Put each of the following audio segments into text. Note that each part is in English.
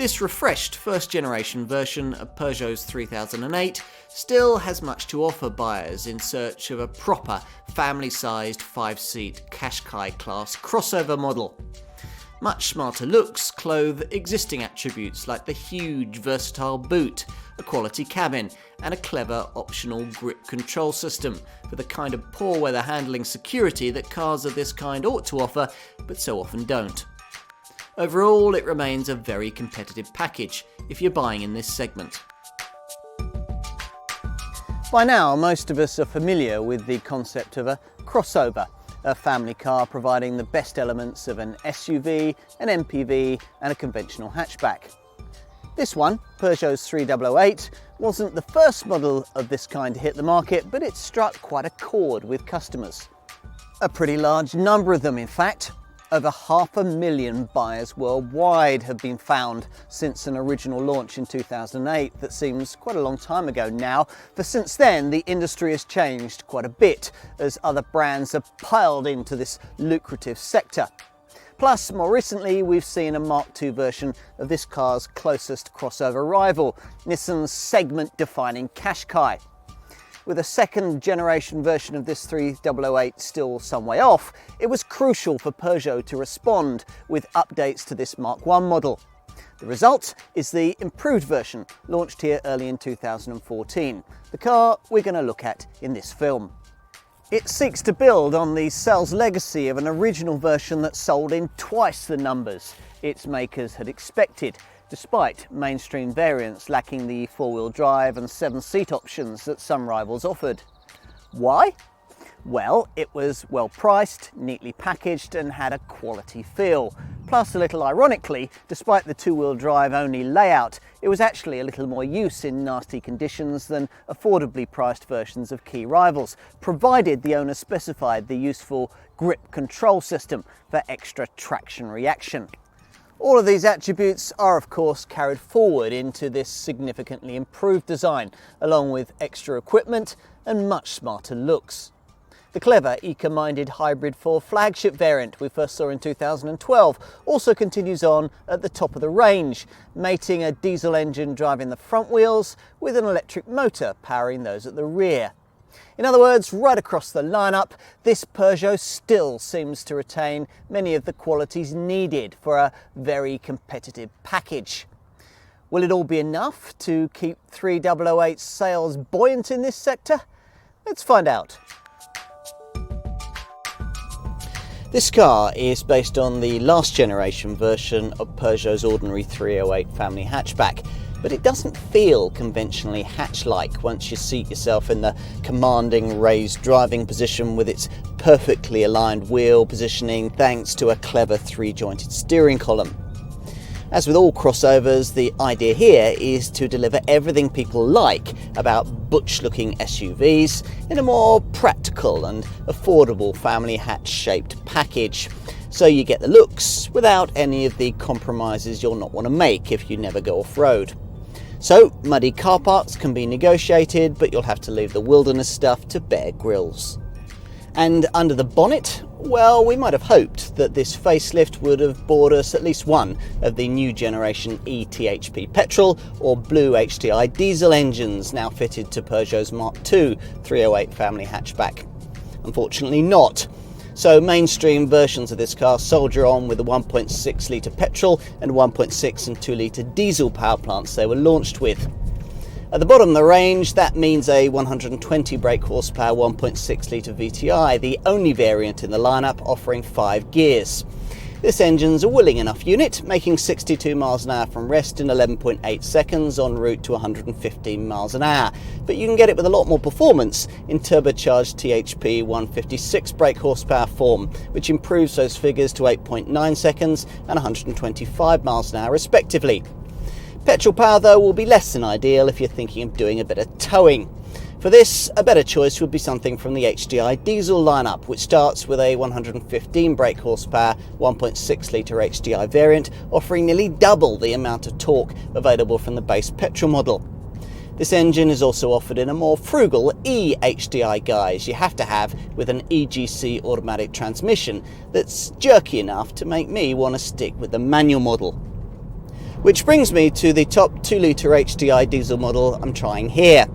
This refreshed first-generation version of Peugeot's 3008 still has much to offer buyers in search of a proper family-sized 5-seat Qashqai class crossover model. Much smarter looks clothe existing attributes like the huge versatile boot, a quality cabin, and a clever optional grip control system for the kind of poor weather handling security that cars of this kind ought to offer, but so often don't. Overall, it remains a very competitive package if you're buying in this segment. By now, most of us are familiar with the concept of a crossover, a family car providing the best elements of an SUV, an MPV, and a conventional hatchback. This one, Peugeot's 3008, wasn't the first model of this kind to hit the market, but it struck quite a chord with customers. A pretty large number of them, in fact. Over 500,000 buyers worldwide have been found since an original launch in 2008 that seems quite a long time ago now, for since then the industry has changed quite a bit as other brands have piled into this lucrative sector. Plus, more recently, we've seen a Mark II version of this car's closest crossover rival, Nissan's segment-defining Qashqai. With a second generation version of this 3008 still some way off, it was crucial for Peugeot to respond with updates to this Mark I model. The result is the improved version, launched here early in 2014, the car we're going to look at in this film. It seeks to build on the sales legacy of an original version that sold in twice the numbers its makers had expected, despite mainstream variants lacking the four-wheel drive and 7-seat options that some rivals offered. Why? Well, it was well priced, neatly packaged, and had a quality feel. Plus, a little ironically, despite the two-wheel drive only layout, it was actually a little more use in nasty conditions than affordably priced versions of key rivals, provided the owner specified the useful grip control system for extra traction reaction. All of these attributes are of course carried forward into this significantly improved design, along with extra equipment and much smarter looks. The clever, eco-minded hybrid 4 flagship variant we first saw in 2012 also continues on at the top of the range, mating a diesel engine driving the front wheels with an electric motor powering those at the rear. In other words, right across the lineup, this Peugeot still seems to retain many of the qualities needed for a very competitive package. Will it all be enough to keep 3008's sales buoyant in this sector? Let's find out. This car is based on the last generation version of Peugeot's ordinary 308 family hatchback, but it doesn't feel conventionally hatch-like once you seat yourself in the commanding raised driving position with its perfectly aligned wheel positioning thanks to a clever 3-jointed steering column. As with all crossovers, the idea here is to deliver everything people like about butch-looking SUVs in a more practical and affordable family hatch-shaped package. So you get the looks without any of the compromises you'll not want to make if you never go off-road. So, muddy car parks can be negotiated, but you'll have to leave the wilderness stuff to Bear Grylls. And under the bonnet, well, we might have hoped that this facelift would have bought us at least one of the new generation eTHP petrol or blue HDI diesel engines now fitted to Peugeot's Mark II 308 family hatchback. Unfortunately not. So mainstream versions of this car soldier on with the 1.6 litre petrol and 1.6 and 2 litre diesel power plants they were launched with. At the bottom of the range, that means a 120 brake horsepower 1.6 litre VTI, the only variant in the lineup offering 5 gears. This engine's a willing enough unit, making 62 miles an hour from rest in 11.8 seconds en route to 115 miles an hour. But you can get it with a lot more performance in turbocharged THP 156 brake horsepower form, which improves those figures to 8.9 seconds and 125 miles an hour respectively. Petrol power though will be less than ideal if you're thinking of doing a bit of towing. For this, a better choice would be something from the HDI diesel lineup, which starts with a 115 brake horsepower 1.6 litre HDI variant, offering nearly double the amount of torque available from the base petrol model. This engine is also offered in a more frugal eHDI guise you have to have with an EGC automatic transmission that's jerky enough to make me want to stick with the manual model. Which brings me to the top 2-litre HDI diesel model I'm trying here.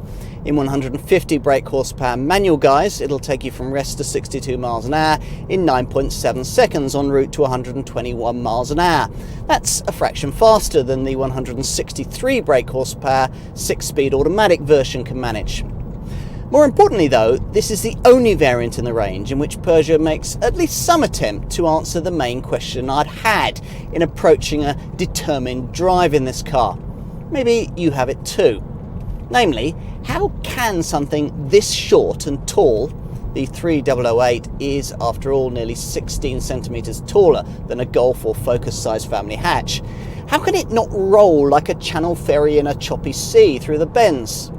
In 150 brake horsepower manual guise, it'll take you from rest to 62 miles an hour in 9.7 seconds en route to 121 miles an hour. That's a fraction faster than the 163 brake horsepower 6-speed automatic version can manage. More importantly though, this is the only variant in the range in which Peugeot makes at least some attempt to answer the main question I'd had in approaching a determined drive in this car. Maybe you have it too. Namely, how can something this short and tall, the 3008 is after all nearly 16 centimetres taller than a Golf or Focus size family hatch, how can it not roll like a Channel ferry in a choppy sea through the bends?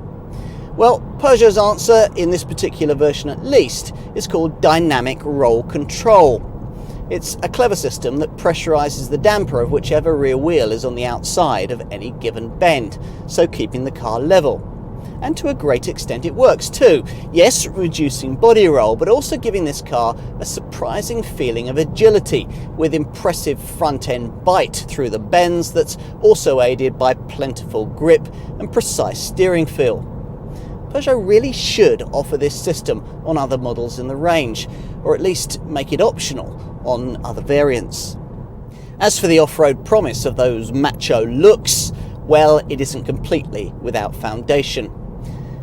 Well, Peugeot's answer, in this particular version at least, is called dynamic roll control. It's a clever system that pressurizes the damper of whichever rear wheel is on the outside of any given bend, so keeping the car level. And to a great extent it works too. Yes, reducing body roll, but also giving this car a surprising feeling of agility, with impressive front end bite through the bends that's also aided by plentiful grip and precise steering feel. Peugeot really should offer this system on other models in the range, or at least make it optional on other variants. As for the off-road promise of those macho looks, well, it isn't completely without foundation.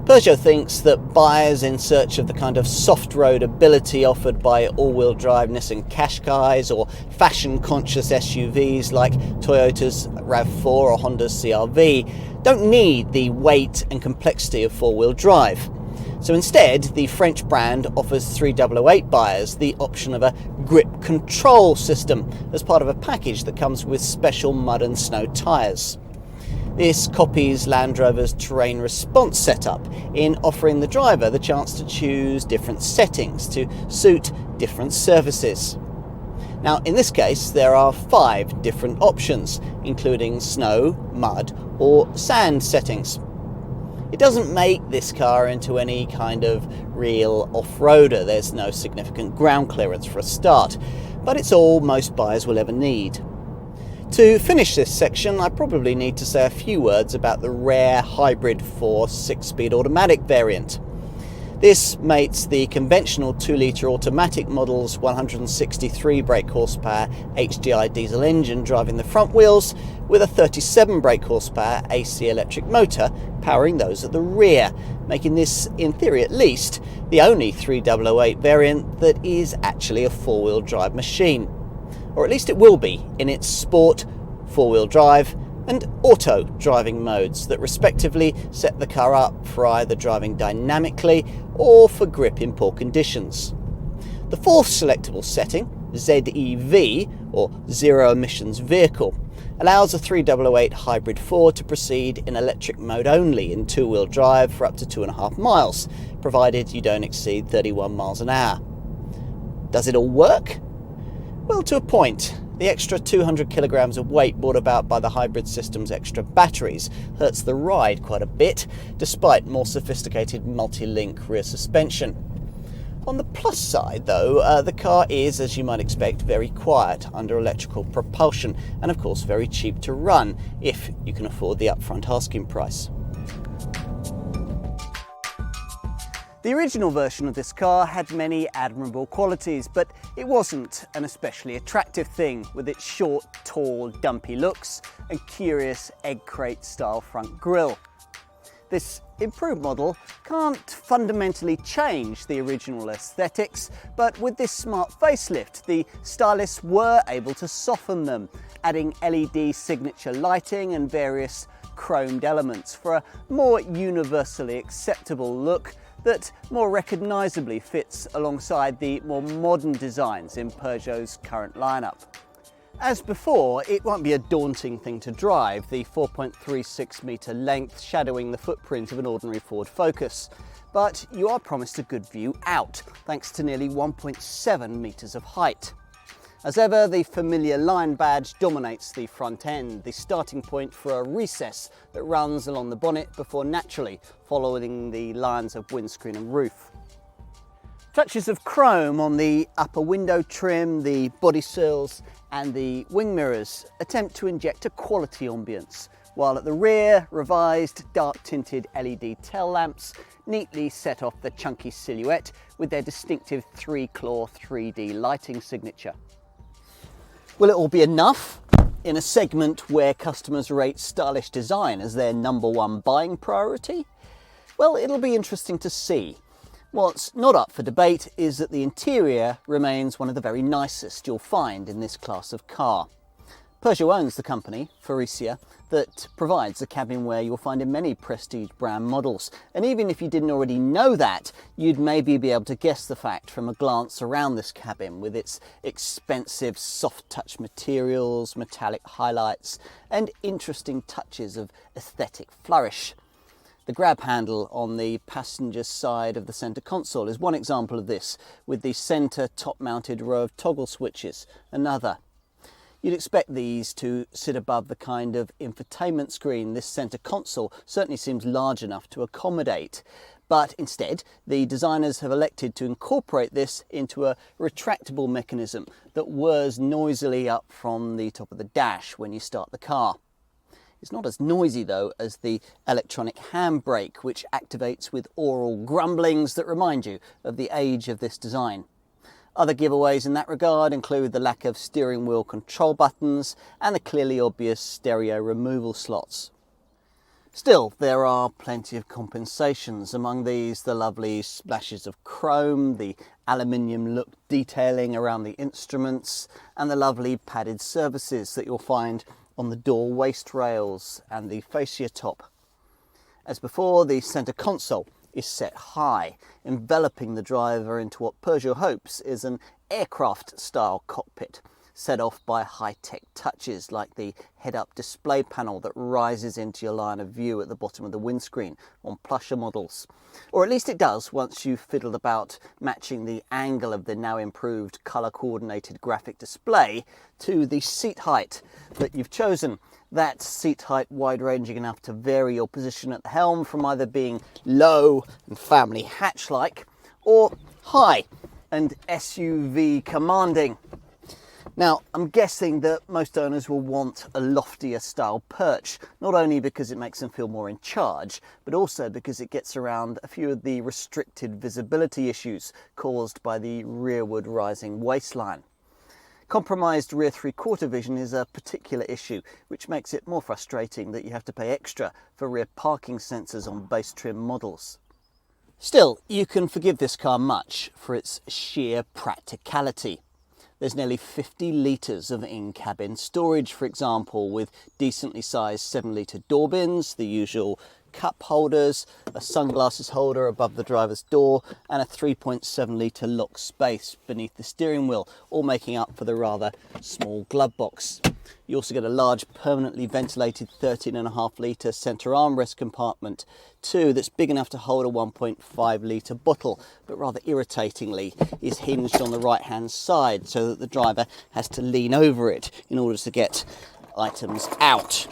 Peugeot thinks that buyers in search of the kind of soft road ability offered by all-wheel drive Nissan Qashqais or fashion-conscious SUVs like Toyota's RAV4 or Honda's CR-V don't need the weight and complexity of four-wheel drive. So instead, the French brand offers 3008 buyers the option of a grip control system as part of a package that comes with special mud and snow tyres. This copies Land Rover's terrain response setup in offering the driver the chance to choose different settings to suit different surfaces. Now, in this case, there are 5 different options, including snow, mud, or sand settings. It doesn't make this car into any kind of real off-roader. There's no significant ground clearance for a start, but it's all most buyers will ever need. To finish this section, I probably need to say a few words about the rare Hybrid 4 6-speed automatic variant. This mates the conventional 2-litre automatic model's 163 brake horsepower HDI diesel engine driving the front wheels with a 37 brake horsepower AC electric motor powering those at the rear, making this, in theory at least, the only 3008 variant that is actually a 4-wheel drive machine. Or at least it will be in its sport, 4-wheel drive and auto driving modes that respectively set the car up for either driving dynamically or for grip in poor conditions. The fourth selectable setting, ZEV or Zero Emissions Vehicle, allows a 3008 Hybrid 4 to proceed in electric mode only in 2-wheel drive for up to 2.5 miles, provided you don't exceed 31 miles an hour. Does it all work? Well, to a point. The extra 200 kilograms of weight brought about by the hybrid system's extra batteries hurts the ride quite a bit, despite more sophisticated multi-link rear suspension. On the plus side though, the car is, as you might expect, very quiet under electrical propulsion and of course very cheap to run if you can afford the upfront asking price. The original version of this car had many admirable qualities, but it wasn't an especially attractive thing with its short, tall, dumpy looks and curious egg crate style front grille. This improved model can't fundamentally change the original aesthetics, but with this smart facelift, the stylists were able to soften them, adding LED signature lighting and various chromed elements for a more universally acceptable look that more recognisably fits alongside the more modern designs in Peugeot's current lineup. As before, it won't be a daunting thing to drive, the 4.36 metre length shadowing the footprint of an ordinary Ford Focus, but you are promised a good view out, thanks to nearly 1.7 metres of height. As ever, the familiar line badge dominates the front end, the starting point for a recess that runs along the bonnet before naturally following the lines of windscreen and roof. Touches of chrome on the upper window trim, the body sills and the wing mirrors attempt to inject a quality ambience, while at the rear, revised dark tinted LED tail lamps neatly set off the chunky silhouette with their distinctive 3-claw 3D lighting signature. Will it all be enough in a segment where customers rate stylish design as their #1 buying priority? Well, it'll be interesting to see. What's not up for debate is that the interior remains one of the very nicest you'll find in this class of car. Peugeot owns the company, Faurecia, that provides the cabinware you'll find in many prestige brand models. And even if you didn't already know that, you'd maybe be able to guess the fact from a glance around this cabin with its expensive soft touch materials, metallic highlights, and interesting touches of aesthetic flourish. The grab handle on the passenger side of the centre console is one example of this, with the centre top-mounted row of toggle switches another. You'd expect these to sit above the kind of infotainment screen this centre console certainly seems large enough to accommodate. But instead, the designers have elected to incorporate this into a retractable mechanism that whirs noisily up from the top of the dash when you start the car. It's not as noisy though as the electronic handbrake, which activates with aural grumblings that remind you of the age of this design. Other giveaways in that regard include the lack of steering wheel control buttons and the clearly obvious stereo removal slots. Still, there are plenty of compensations. Among these, the lovely splashes of chrome, the aluminium look detailing around the instruments, and the lovely padded surfaces that you'll find on the door waist rails and the fascia top. As before, the centre console is set high, enveloping the driver into what Peugeot hopes is an aircraft-style cockpit, set off by high-tech touches like the head-up display panel that rises into your line of view at the bottom of the windscreen on plusher models. Or at least it does once you've fiddled about matching the angle of the now improved colour-coordinated graphic display to the seat height that you've chosen. That seat height wide-ranging enough to vary your position at the helm from either being low and family hatch-like or high and SUV commanding. Now, I'm guessing that most owners will want a loftier style perch, not only because it makes them feel more in charge, but also because it gets around a few of the restricted visibility issues caused by the rearward rising waistline. Compromised rear three-quarter vision is a particular issue, which makes it more frustrating that you have to pay extra for rear parking sensors on base trim models. Still, you can forgive this car much for its sheer practicality. There's nearly 50 litres of in-cabin storage, for example, with decently sized 7-litre door bins, the usual cup holders, a sunglasses holder above the driver's door, and a 3.7-litre lock space beneath the steering wheel, all making up for the rather small glove box. You also get a large permanently ventilated 13.5-litre centre armrest compartment too, that's big enough to hold a 1.5-litre bottle, but rather irritatingly is hinged on the right hand side so that the driver has to lean over it in order to get items out.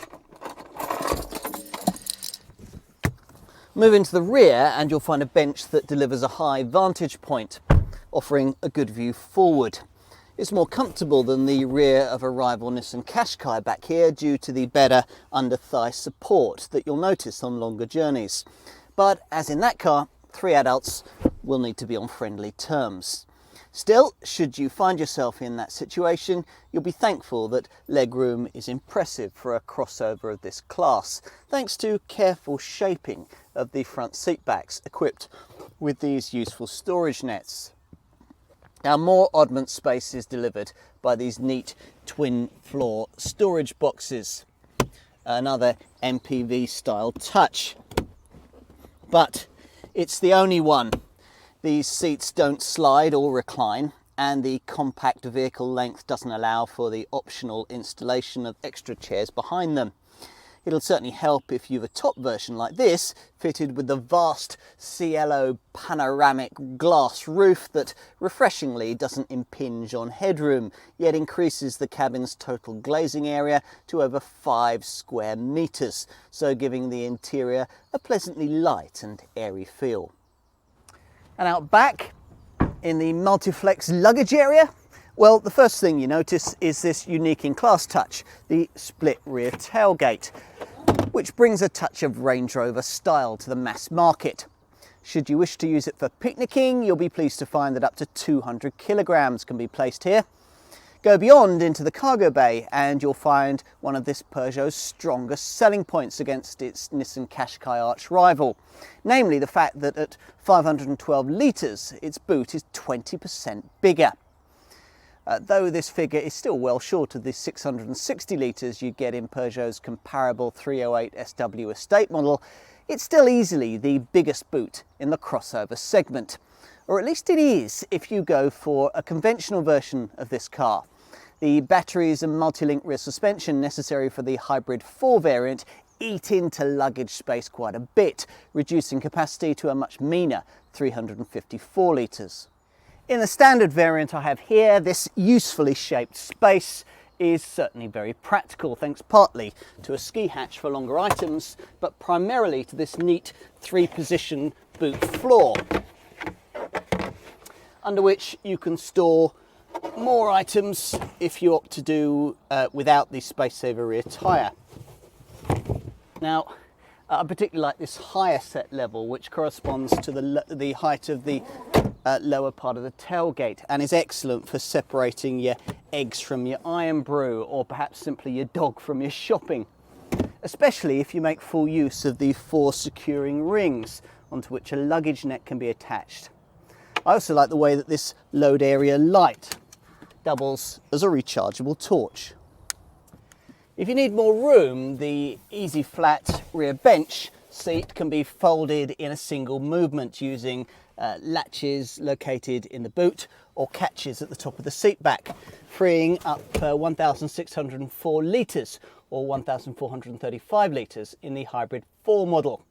Move into the rear and you'll find a bench that delivers a high vantage point, offering a good view forward. It's more comfortable than the rear of a rival Nissan Qashqai back here due to the better under-thigh support that you'll notice on longer journeys. But as in that car, 3 adults will need to be on friendly terms. Still, should you find yourself in that situation, you'll be thankful that legroom is impressive for a crossover of this class, thanks to careful shaping of the front seat backs equipped with these useful storage nets. Now, more oddment space is delivered by these neat twin floor storage boxes, another MPV style touch, but it's the only one. These seats don't slide or recline, and the compact vehicle length doesn't allow for the optional installation of extra chairs behind them. It'll certainly help if you have a top version like this, fitted with the vast Cielo panoramic glass roof that refreshingly doesn't impinge on headroom, yet increases the cabin's total glazing area to over 5 square meters, so giving the interior a pleasantly light and airy feel. And out back, in the multiflex luggage area, Well, the first thing you notice is this unique in-class touch, the split rear tailgate, which brings a touch of Range Rover style to the mass market. Should you wish to use it for picnicking, you'll be pleased to find that up to 200 kilograms can be placed here. Go beyond into the cargo bay and you'll find one of this Peugeot's strongest selling points against its Nissan Qashqai arch rival, namely the fact that at 512 litres, its boot is 20% bigger. Though this figure is still well short of the 660 litres you get in Peugeot's comparable 308 SW estate model, it's still easily the biggest boot in the crossover segment. Or at least it is if you go for a conventional version of this car. The batteries and multi-link rear suspension necessary for the Hybrid 4 variant eat into luggage space quite a bit, reducing capacity to a much meaner 354 litres. In the standard variant I have here, this usefully shaped space is certainly very practical, thanks partly to a ski hatch for longer items, but primarily to this neat 3-position boot floor, under which you can store more items if you opt to do without the space saver rear tyre. Now, I particularly like this higher set level, which corresponds to the height of the lower part of the tailgate and is excellent for separating your eggs from your iron brew, or perhaps simply your dog from your shopping, especially if you make full use of the 4 securing rings onto which a luggage net can be attached. I also like the way that this load area light doubles as a rechargeable torch. If you need more room, the easy flat rear bench seat can be folded in a single movement using latches located in the boot or catches at the top of the seat back, freeing up 1,604 litres or 1,435 litres in the Hybrid 4 model.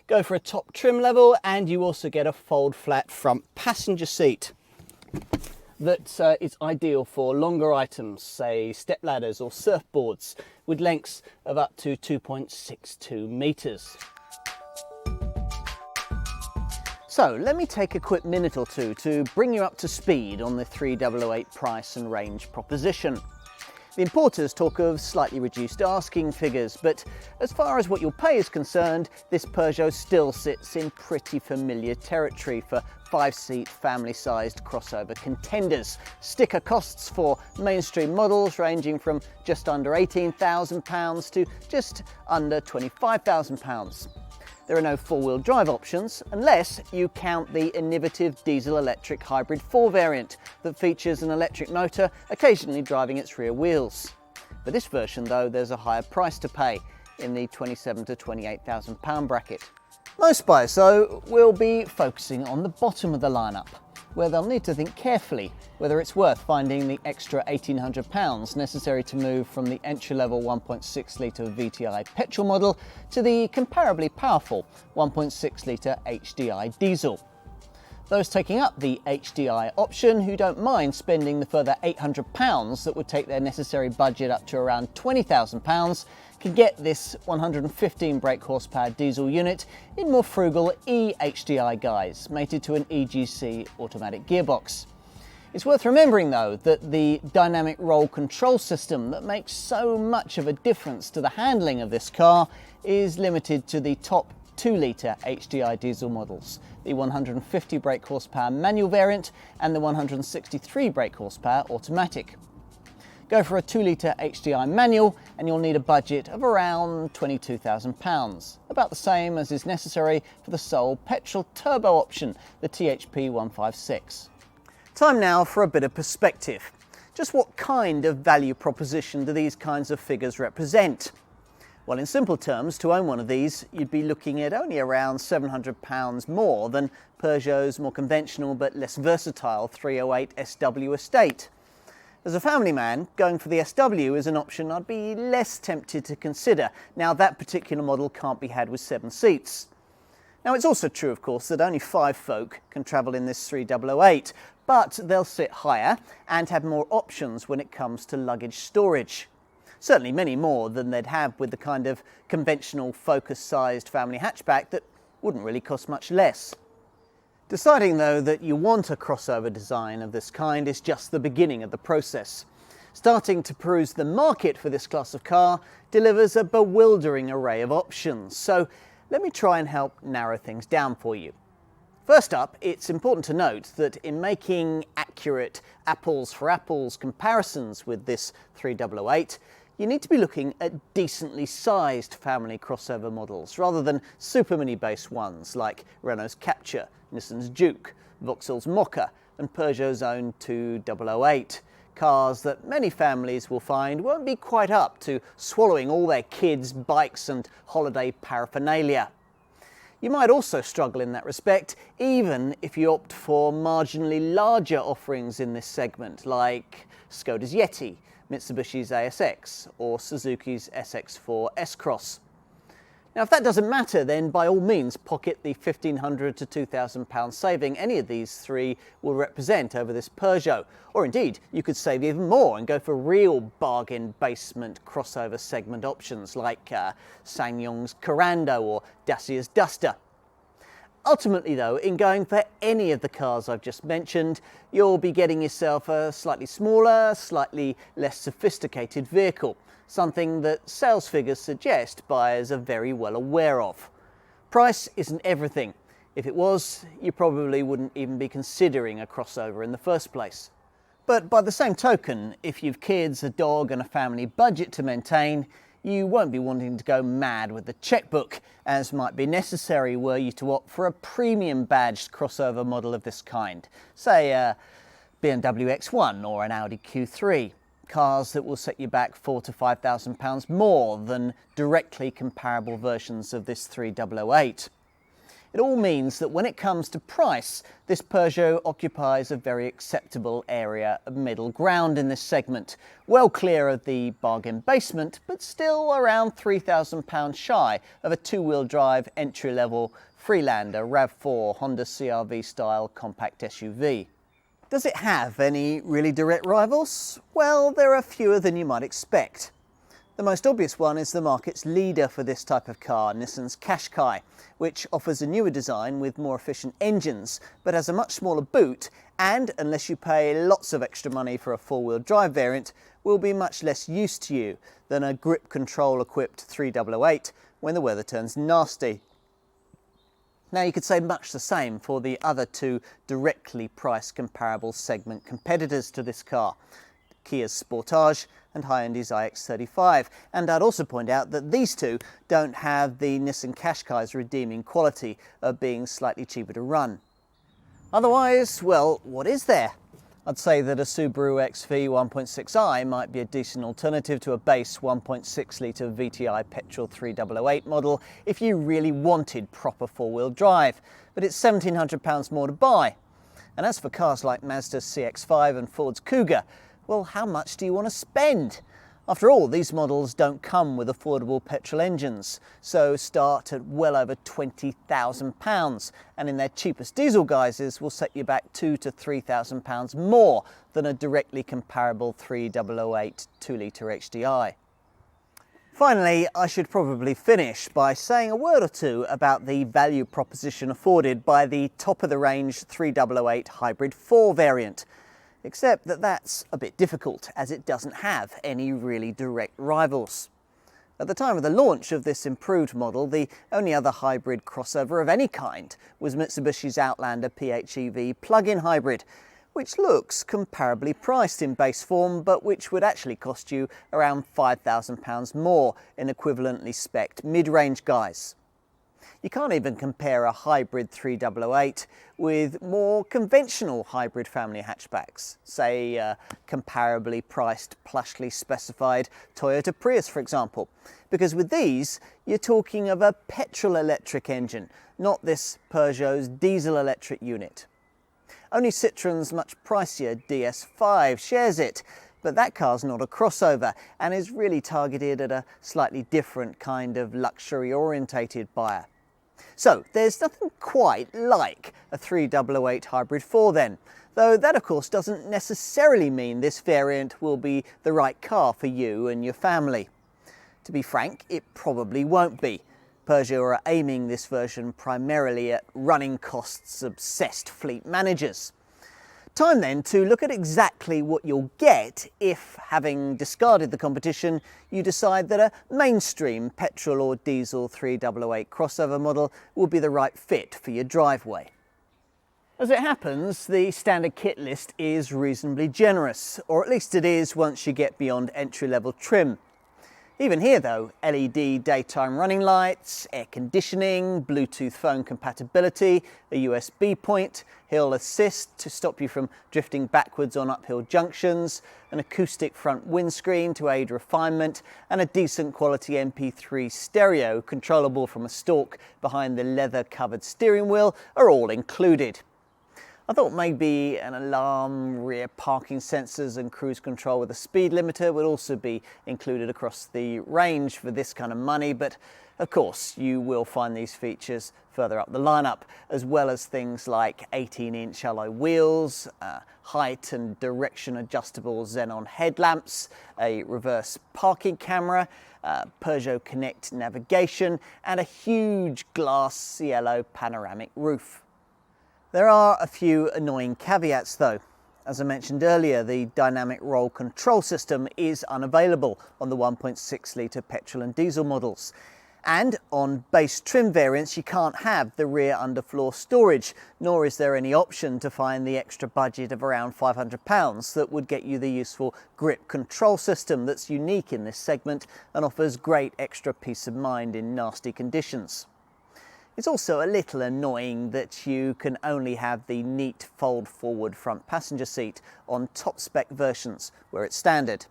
Go for a top trim level and you also get a fold flat front passenger seat that is ideal for longer items, say step ladders or surfboards, with lengths of up to 2.62 metres. So let me take a quick minute or two to bring you up to speed on the 3008 price and range proposition. The importers talk of slightly reduced asking figures, but as far as what you'll pay is concerned, this Peugeot still sits in pretty familiar territory for 5-seat family-sized crossover contenders. Sticker costs for mainstream models ranging from just under £18,000 to just under £25,000. There are no 4-wheel drive options unless you count the innovative diesel-electric Hybrid 4 variant that features an electric motor occasionally driving its rear wheels. For this version though, there's a higher price to pay in the £27,000 to £28,000 bracket. Most buyers though will be focusing on the bottom of the lineup, where they'll need to think carefully whether it's worth finding the extra £1,800 necessary to move from the entry-level 1.6 litre VTI petrol model to the comparably powerful 1.6 litre HDI diesel. Those taking up the HDI option who don't mind spending the further £800 that would take their necessary budget up to around £20,000 can get this 115 brake horsepower diesel unit in more frugal e-HDI guise, mated to an EGC automatic gearbox. It's worth remembering though that the dynamic roll control system that makes so much of a difference to the handling of this car is limited to the top 2 litre HDI diesel models, the 150 brake horsepower manual variant and the 163 brake horsepower automatic. Go for a 2 litre HDI manual and you'll need a budget of around £22,000, about the same as is necessary for the sole petrol turbo option, the THP 156. Time now for a bit of perspective. Just what kind of value proposition do these kinds of figures represent? Well, in simple terms, to own one of these, you'd be looking at only around £700 more than Peugeot's more conventional but less versatile 308 SW estate. As a family man, going for the SW is an option I'd be less tempted to consider. Now, that particular model can't be had with 7 seats. Now, it's also true, of course, that only 5 folk can travel in this 3008, but they'll sit higher and have more options when it comes to luggage storage. Certainly many more than they'd have with the kind of conventional Focus-sized family hatchback that wouldn't really cost much less. Deciding though that you want a crossover design of this kind is just the beginning of the process. Starting to peruse the market for this class of car delivers a bewildering array of options, so let me try and help narrow things down for you. First up, it's important to note that in making accurate apples for apples comparisons with this 3008, you need to be looking at decently sized family crossover models rather than super mini based ones like Renault's Captur, Nissan's Juke, Vauxhall's Mokka and Peugeot's own 2008. Cars that many families will find won't be quite up to swallowing all their kids' bikes and holiday paraphernalia. You might also struggle in that respect, even if you opt for marginally larger offerings in this segment, like Skoda's Yeti, Mitsubishi's ASX, or Suzuki's SX4 S-Cross. Now, if that doesn't matter, then by all means pocket the £1,500 to £2,000 saving any of these three will represent over this Peugeot. Or indeed, you could save even more and go for real bargain basement crossover segment options like SsangYong's Corando or Dacia's Duster. Ultimately though, in going for any of the cars I've just mentioned, you'll be getting yourself a slightly smaller, slightly less sophisticated vehicle. Something that sales figures suggest buyers are very well aware of. Price isn't everything. If it was, you probably wouldn't even be considering a crossover in the first place. But by the same token, if you've kids, a dog and a family budget to maintain, you won't be wanting to go mad with the checkbook, as might be necessary were you to opt for a premium badged crossover model of this kind, say a BMW X1 or an Audi Q3. Cars that will set you back £4,000 to £5,000 more than directly comparable versions of this 3008. It all means that when it comes to price, this Peugeot occupies a very acceptable area of middle ground in this segment, well clear of the bargain basement, but still around £3,000 shy of a two-wheel drive entry-level Freelander RAV4 Honda CR-V style compact SUV. Does it have any really direct rivals? Well, there are fewer than you might expect. The most obvious one is the market's leader for this type of car, Nissan's Qashqai, which offers a newer design with more efficient engines, but has a much smaller boot and, unless you pay lots of extra money for a four-wheel drive variant, will be much less use to you than a grip control equipped 3008 when the weather turns nasty. Now, you could say much the same for the other two directly price comparable segment competitors to this car, Kia's Sportage and Hyundai's iX35. And I'd also point out that these two don't have the Nissan Qashqai's redeeming quality of being slightly cheaper to run. Otherwise, well, what is there? I'd say that a Subaru XV 1.6i might be a decent alternative to a base 1.6 litre VTI petrol 3008 model if you really wanted proper four-wheel drive, but it's £1,700 more to buy. And as for cars like Mazda's CX-5 and Ford's Kuga, well, how much do you want to spend? After all, these models don't come with affordable petrol engines, so start at well over £20,000, and in their cheapest diesel guises will set you back £2,000 to £3,000 more than a directly comparable 3008 2-litre HDI. Finally, I should probably finish by saying a word or two about the value proposition afforded by the top-of-the-range 3008 Hybrid 4 variant. Except that that's a bit difficult, as it doesn't have any really direct rivals. At the time of the launch of this improved model, the only other hybrid crossover of any kind was Mitsubishi's Outlander PHEV plug-in hybrid, which looks comparably priced in base form, but which would actually cost you around £5,000 more in equivalently spec'd mid-range guise. You can't even compare a hybrid 3008 with more conventional hybrid family hatchbacks, say a comparably priced, plushly specified Toyota Prius, for example, because with these you're talking of a petrol-electric engine, not this Peugeot's diesel-electric unit. Only Citroen's much pricier DS5 shares it, but that car's not a crossover and is really targeted at a slightly different kind of luxury-orientated buyer. So there's nothing quite like a 3008 Hybrid 4 then, though that of course doesn't necessarily mean this variant will be the right car for you and your family. To be frank, it probably won't be. Peugeot are aiming this version primarily at running costs obsessed fleet managers. Time then to look at exactly what you'll get if, having discarded the competition, you decide that a mainstream petrol or diesel 3008 crossover model will be the right fit for your driveway. As it happens, the standard kit list is reasonably generous, or at least it is once you get beyond entry-level trim. Even here though, LED daytime running lights, air conditioning, Bluetooth phone compatibility, a USB point, hill assist to stop you from drifting backwards on uphill junctions, an acoustic front windscreen to aid refinement, and a decent quality MP3 stereo controllable from a stalk behind the leather-covered steering wheel are all included. I thought maybe an alarm, rear parking sensors and cruise control with a speed limiter would also be included across the range for this kind of money, but of course you will find these features further up the lineup, as well as things like 18-inch alloy wheels, height and direction adjustable xenon headlamps, a reverse parking camera, Peugeot Connect navigation, and a huge glass Cielo panoramic roof. There are a few annoying caveats though. As I mentioned earlier, the dynamic roll control system is unavailable on the 1.6 litre petrol and diesel models. And on base trim variants, you can't have the rear underfloor storage, nor is there any option to find the extra budget of around £500 that would get you the useful grip control system that's unique in this segment and offers great extra peace of mind in nasty conditions. It's also a little annoying that you can only have the neat fold forward front passenger seat on top spec versions where it's standard.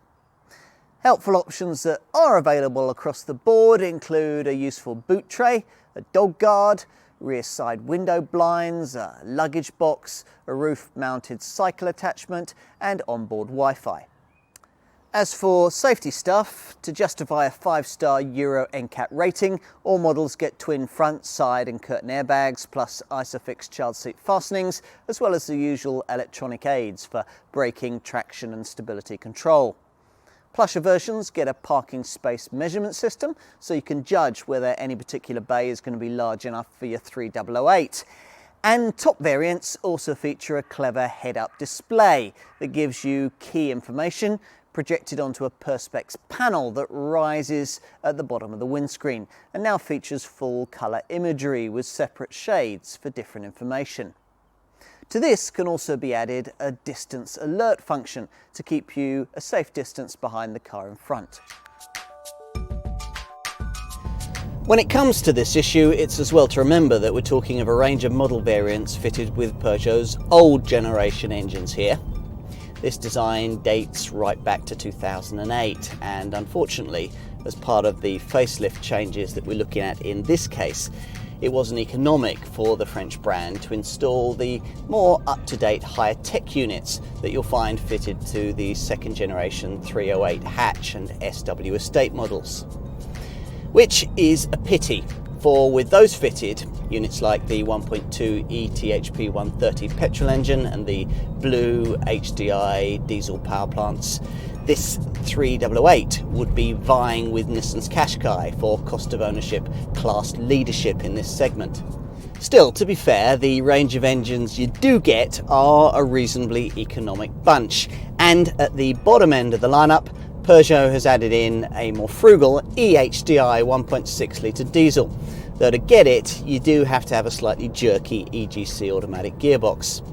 Helpful options that are available across the board include a useful boot tray, a dog guard, rear side window blinds, a luggage box, a roof mounted cycle attachment and onboard Wi-Fi. As for safety stuff, to justify a 5-star Euro NCAT rating, all models get twin front, side and curtain airbags, plus ISOFIX child seat fastenings, as well as the usual electronic aids for braking, traction and stability control. Plusher versions get a parking space measurement system, so you can judge whether any particular bay is going to be large enough for your 3008. And top variants also feature a clever head-up display that gives you key information projected onto a Perspex panel that rises at the bottom of the windscreen and now features full colour imagery with separate shades for different information. To this can also be added a distance alert function to keep you a safe distance behind the car in front. When it comes to this issue, it's as well to remember that we're talking of a range of model variants fitted with Peugeot's old generation engines here. This design dates right back to 2008, and unfortunately, as part of the facelift changes that we're looking at in this case, it wasn't economic for the French brand to install the more up-to-date higher tech units that you'll find fitted to the second generation 308 hatch and SW estate models. Which is a pity, for with those fitted, units like the 1.2 ETHP 130 petrol engine and the blue HDI diesel power plants, this 3008 would be vying with Nissan's Qashqai for cost of ownership class leadership in this segment. Still, to be fair, the range of engines you do get are a reasonably economic bunch, and at the bottom end of the lineup, Peugeot has added in a more frugal eHDI 1.6 litre diesel, though to get it you do have to have a slightly jerky EGC automatic gearbox.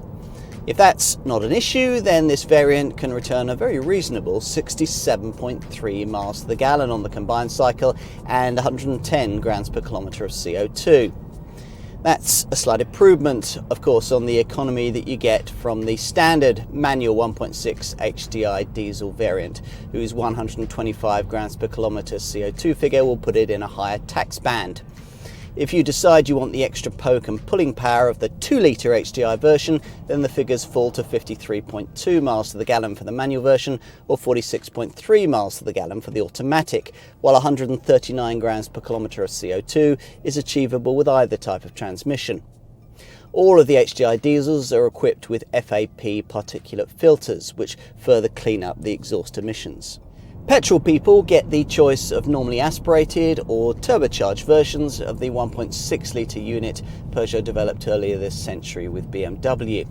If that's not an issue, then this variant can return a very reasonable 67.3 miles to the gallon on the combined cycle and 110 grams per kilometre of CO2. That's a slight improvement, of course, on the economy that you get from the standard manual 1.6 HDI diesel variant, whose 125 grams per kilometre CO2 figure will put it in a higher tax band. If you decide you want the extra poke and pulling power of the 2 litre HDI version, then the figures fall to 53.2 miles to the gallon for the manual version or 46.3 miles to the gallon for the automatic, while 139 grams per kilometre of CO2 is achievable with either type of transmission. All of the HDI diesels are equipped with FAP particulate filters, which further clean up the exhaust emissions. Petrol people get the choice of normally aspirated or turbocharged versions of the 1.6 litre unit Peugeot developed earlier this century with BMW.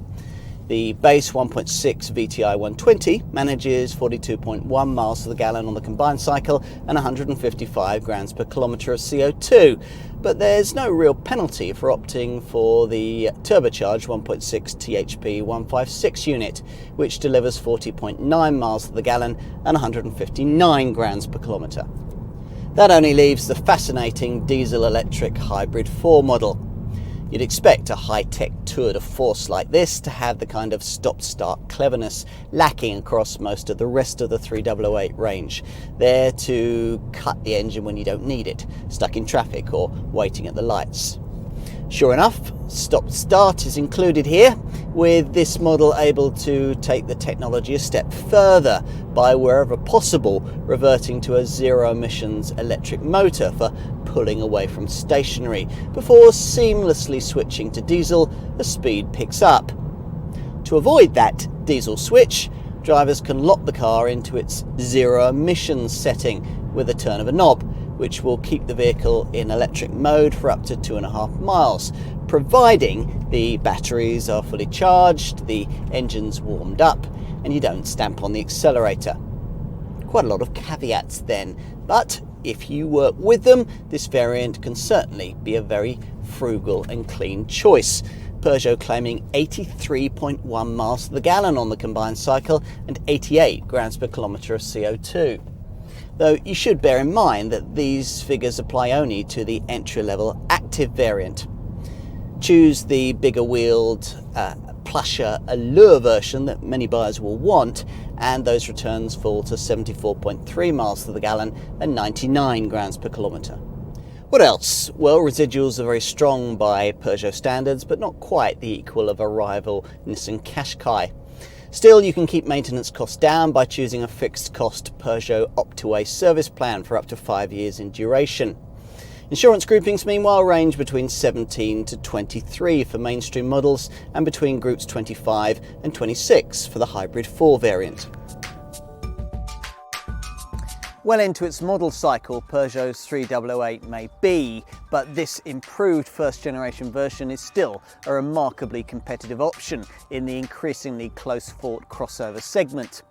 The base 1.6 VTI 120 manages 42.1 miles to the gallon on the combined cycle and 155 grams per kilometre of CO2. But there's no real penalty for opting for the turbocharged 1.6 THP 156 unit, which delivers 40.9 miles to the gallon and 159 grams per kilometre. That only leaves the fascinating diesel-electric Hybrid 4 model. You'd expect a high-tech tour de force like this to have the kind of stop-start cleverness lacking across most of the rest of the 3008 range, there to cut the engine when you don't need it, stuck in traffic or waiting at the lights. Sure enough, stop-start is included here, with this model able to take the technology a step further by, wherever possible, reverting to a zero-emissions electric motor for pulling away from stationary, before seamlessly switching to diesel as speed picks up. To avoid that diesel switch, drivers can lock the car into its zero-emissions setting with a turn of a knob, which will keep the vehicle in electric mode for up to 2.5 miles, providing the batteries are fully charged, the engine's warmed up, and you don't stamp on the accelerator. Quite a lot of caveats then, but if you work with them, this variant can certainly be a very frugal and clean choice. Peugeot claiming 83.1 miles to the gallon on the combined cycle and 88 grams per kilometre of CO2. Though you should bear in mind that these figures apply only to the entry-level active variant. Choose the bigger wheeled, plusher Allure version that many buyers will want, and those returns fall to 74.3 miles to the gallon and 99 grams per kilometre. What else? Well, residuals are very strong by Peugeot standards, but not quite the equal of a rival Nissan Qashqai. Still, you can keep maintenance costs down by choosing a fixed cost Peugeot Optiway service plan for up to 5 years in duration. Insurance groupings, meanwhile, range between 17 to 23 for mainstream models and between groups 25 and 26 for the Hybrid 4 variant. Well into its model cycle, Peugeot's 3008 may be, but this improved first-generation version is still a remarkably competitive option in the increasingly close-fought crossover segment.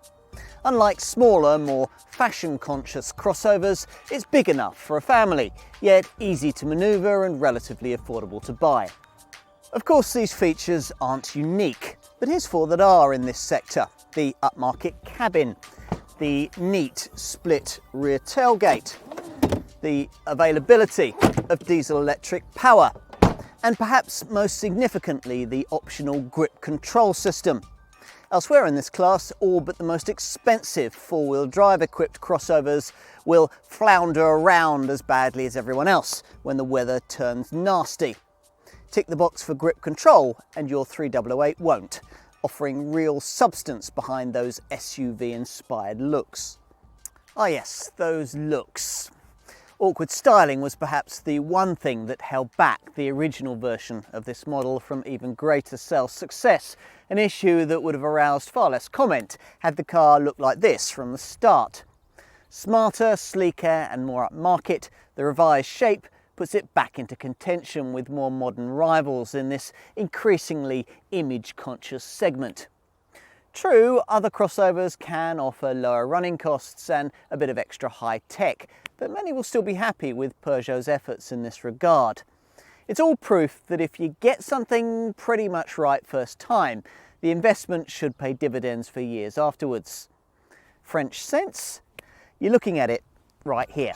Unlike smaller, more fashion-conscious crossovers, it's big enough for a family, yet easy to manoeuvre and relatively affordable to buy. Of course, these features aren't unique, but here's four that are in this sector: the upmarket cabin, the neat split rear tailgate, the availability of diesel-electric power, and perhaps most significantly, the optional grip control system. Elsewhere in this class, all but the most expensive four-wheel drive equipped crossovers will flounder around as badly as everyone else when the weather turns nasty. Tick the box for grip control and your 3008 won't, offering real substance behind those SUV-inspired looks. Ah yes, those looks. Awkward styling was perhaps the one thing that held back the original version of this model from even greater sales success, an issue that would have aroused far less comment had the car looked like this from the start. Smarter, sleeker and more upmarket, the revised shape puts it back into contention with more modern rivals in this increasingly image-conscious segment. True, other crossovers can offer lower running costs and a bit of extra high tech, but many will still be happy with Peugeot's efforts in this regard. It's all proof that if you get something pretty much right first time, the investment should pay dividends for years afterwards. French sense? You're looking at it right here.